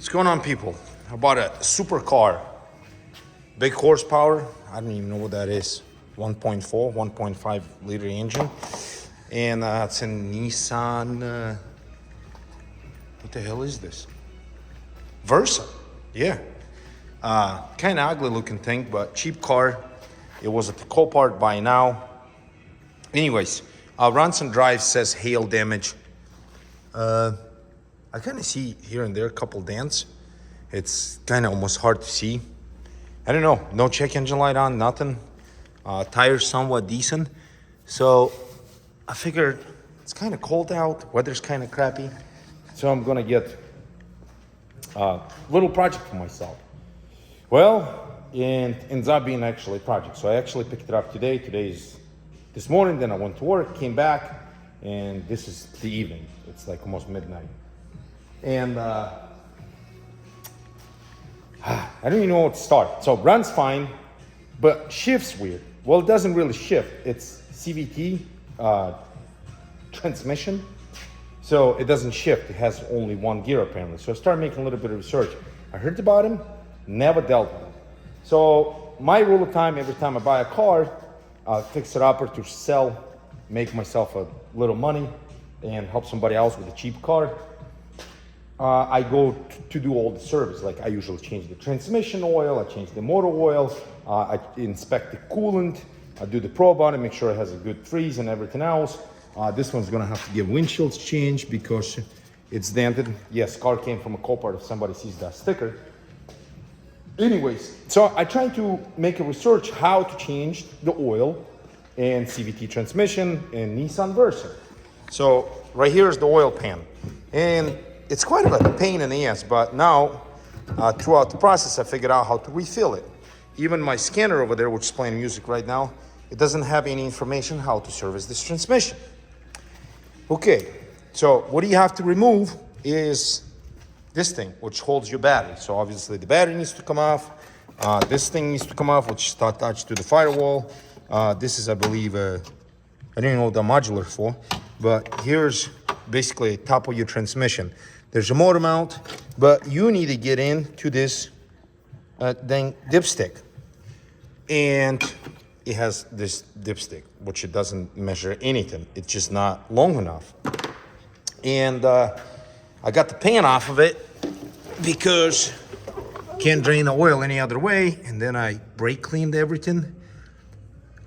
What's going on, people? I bought a supercar, big horsepower. I don't even know what that is. 1.4, 1.5 liter engine. And it's a Nissan, what the hell is this? Versa, yeah. Kind of ugly looking thing, but cheap car. It was at the Copart by now. Anyways, runs and drives says hail damage. I kind of see here and there a couple dents. It's kind of almost hard to see. I don't know, no check engine light on, nothing. Tires somewhat decent. So I figured it's kind of cold out, weather's kind of crappy. So I'm gonna get a little project for myself. Well, it ends up being actually a project. So I actually picked it up today. This morning, then I went to work, came back, and this is the evening. It's like almost midnight. And I don't even know what to start. So runs fine, but shifts weird. Well, it doesn't really shift. It's CVT transmission. So it doesn't shift. It has only one gear apparently. So I started making a little bit of research. I heard about him, never dealt with him. So my rule of time, every time I buy a car, fix it up or to sell, make myself a little money and help somebody else with a cheap car. I go to do all the service. Like I usually change the transmission oil, I change the motor oil, I inspect the coolant, I do the probe on it, make sure it has a good freeze and everything else. This one's gonna have to get windshields changed because it's dented. Yes, car came from a Copart if somebody sees that sticker. Anyways, so I try to make a research how to change the oil and CVT transmission and Nissan Versa. So right here is the oil pan. And it's quite of a pain in the ass, but now throughout the process, I figured out how to refill it. Even my scanner over there, which is playing music right now, it doesn't have any information how to service this transmission. Okay, so what you have to remove is this thing, which holds your battery. So obviously the battery needs to come off. This thing needs to come off, which is attached to the firewall. This is, I believe, I don't even know what the modular for, but here's basically top of your transmission. There's a motor mount, but you need to get into this dang dipstick. And it has this dipstick, which it doesn't measure anything. It's just not long enough. And I got the pan off of it because can't drain the oil any other way. And then I brake cleaned everything.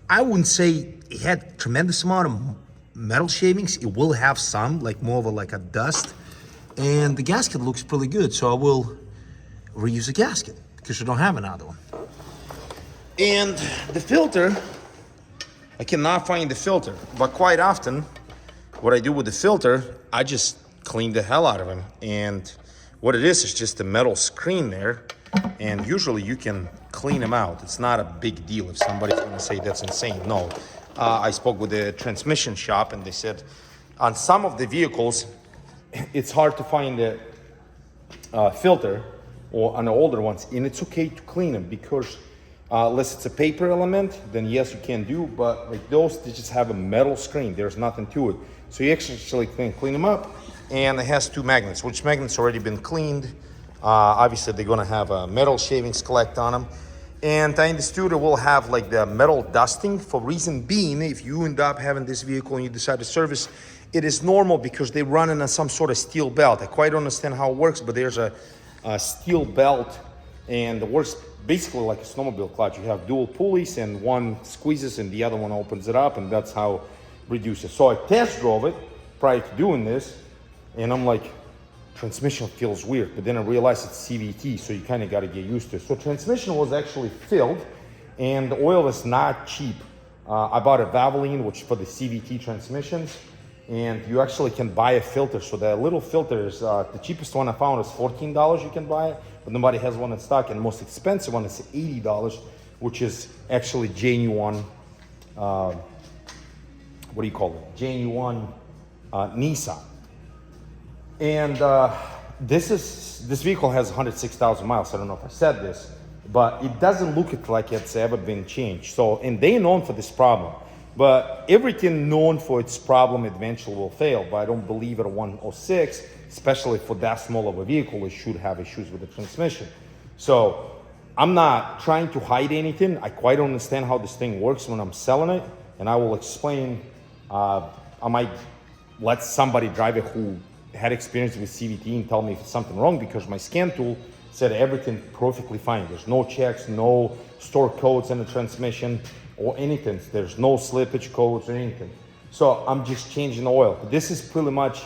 I wouldn't say it had tremendous amount of metal shavings. It will have some, like more of a dust. And the gasket looks pretty good, so I will reuse the gasket because I don't have another one. And the filter, I cannot find the filter, but quite often what I do with the filter, I just clean the hell out of them. And what it is just a metal screen there, and usually you can clean them out. It's not a big deal if somebody's gonna say that's insane. No, I spoke with the transmission shop and they said on some of the vehicles, it's hard to find the filter, or on the older ones, and it's okay to clean them because unless it's a paper element, then yes, you can do, but like those, they just have a metal screen. There's nothing to it. So you actually can clean them up, and it has two magnets, which magnets already been cleaned. Obviously, they're gonna have metal shavings collect on them. And I understood it will have like the metal dusting, for reason being, if you end up having this vehicle and you decide to service, it is normal because they run in some sort of steel belt. I quite don't understand how it works, but there's a steel belt, and it works basically like a snowmobile clutch. You have dual pulleys, and one squeezes and the other one opens it up, and that's how it reduces. So I test drove it prior to doing this, and I'm like, transmission feels weird, but then I realized it's CVT, so you kind of got to get used to it. So transmission was actually filled, and the oil is not cheap. I bought a Valvoline, which for the CVT transmissions, and you actually can buy a filter. So the little filter is, the cheapest one I found is $14 you can buy it, but nobody has one in stock, and the most expensive one is $80, which is actually genuine, what do you call it? Genuine Nissan. And this vehicle has 106,000 miles. I don't know if I said this, but it doesn't look like it's ever been changed. So, and they're known for this problem. But everything known for its problem eventually will fail. But I don't believe at a 106 especially for that small of a vehicle, it should have issues with the transmission. So I'm not trying to hide anything. I quite understand how this thing works when I'm selling it, and I will explain. I might let somebody drive it who had experience with CVT and tell me if it's something wrong, because my scan tool said everything perfectly fine. There's no checks, no store codes in the transmission or anything. There's no slippage codes or anything. So I'm just changing the oil. This is pretty much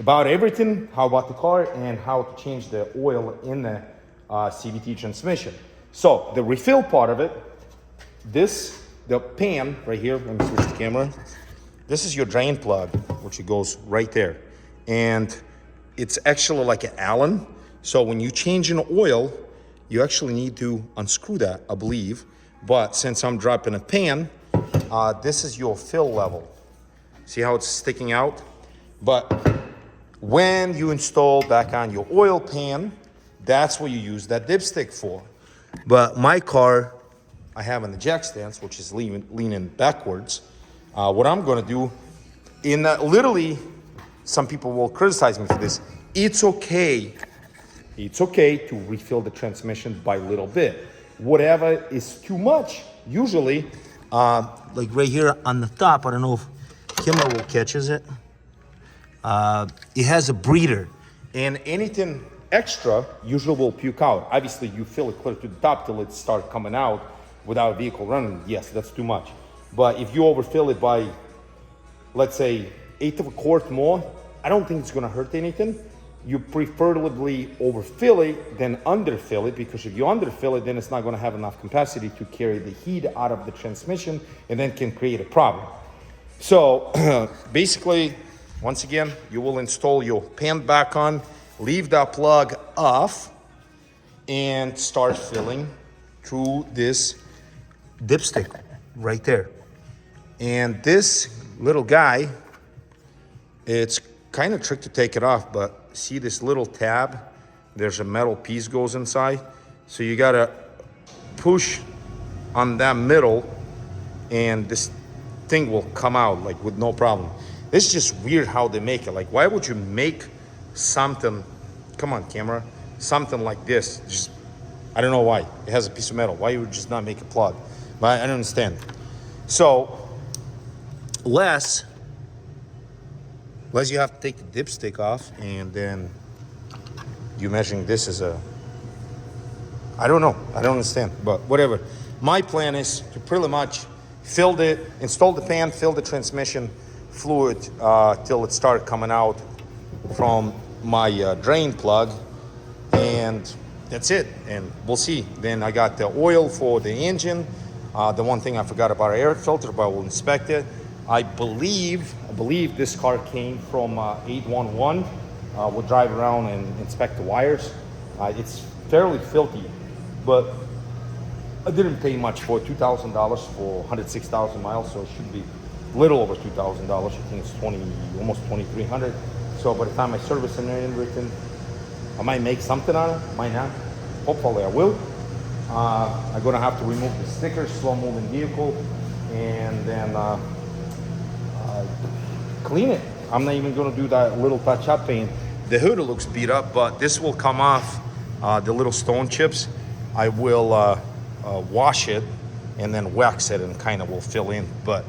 about everything, how about the car and how to change the oil in the CVT transmission. So the refill part of it, the pan right here, let me switch the camera. This is your drain plug, which goes right there. And it's actually like an Allen. So when you change an oil, you actually need to unscrew that, I believe. But since I'm dropping a pan, this is your fill level. See how it's sticking out? But when you install back on your oil pan, that's what you use that dipstick for. But my car, I have in the jack stance, which is leaning backwards. What I'm gonna do, literally, some people will criticize me for this. It's okay to refill the transmission by little bit. Whatever is too much, usually, like right here on the top, I don't know if camera will catches it. It has a breather, and anything extra usually will puke out. Obviously, you fill it clear to the top till it starts coming out without a vehicle running. Yes, that's too much. But if you overfill it by, let's say, 1/8 of a quart more, I don't think it's gonna hurt anything. You preferably overfill it than underfill it, because if you underfill it, then it's not gonna have enough capacity to carry the heat out of the transmission, and then can create a problem. So basically, once again, you will install your pan back on, leave that plug off, and start filling through this dipstick right there. And this little guy, it's kind of tricky to take it off, but see this little tab? There's a metal piece goes inside. So you gotta push on that middle, and this thing will come out like with no problem. It's just weird how they make it. Like, why would you make something, come on camera, something like this? Just, I don't know why. It has a piece of metal. Why you would just not make a plug? But I don't understand. So, less you have to take the dipstick off, and then you measuring this as a, I don't know, I don't understand, but whatever. My plan is to pretty much install the pan, fill the transmission fluid till it started coming out from my drain plug, and that's it. And we'll see. Then I got the oil for the engine. The one thing I forgot about our air filter, but we'll inspect it. I believe this car came from 811. We'll drive around and inspect the wires. It's fairly filthy, but I didn't pay much for it. $2,000 for 106,000 miles, so it should be a little over $2,000. I think it's almost 2,300. So by the time I service and everything, I might make something on it, might not. Hopefully I will. I'm gonna have to remove the stickers, slow moving vehicle, and then clean it. I'm not even gonna do that little touch up paint. The hood looks beat up, but this will come off, the little stone chips. I will wash it and then wax it, and kind of will fill in. But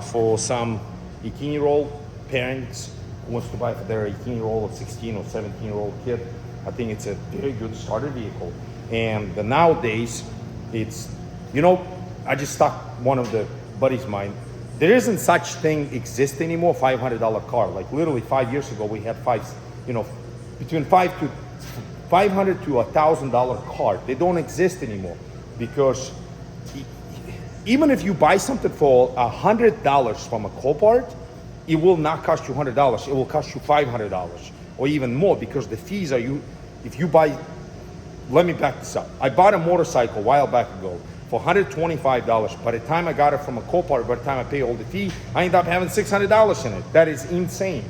for some 18-year-old parents who wants to buy for their 18-year-old or 16 or 17-year-old kid, I think it's a very good starter vehicle. And nowadays, it's, I just stopped one of the buddies of mine. There isn't such thing exist anymore, $500 car. Like literally 5 years ago, we had between $500 to $1,000 car. They don't exist anymore, because even if you buy something for $100 from a Copart, it will not cost you $100. It will cost you $500 or even more, because the fees are if you buy. Let me back this up. I bought a motorcycle a while back ago for $125. By the time I got it from a Copart, by the time I pay all the fee, I end up having $600 in it. That is insane.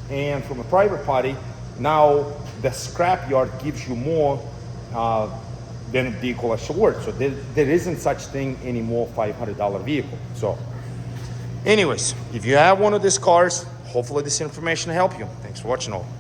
And from a private party, now the scrap yard gives you more than a vehicle is worth. So there isn't such thing anymore, $500 vehicle. So anyways, if you have one of these cars, hopefully this information will help you. Thanks for watching all.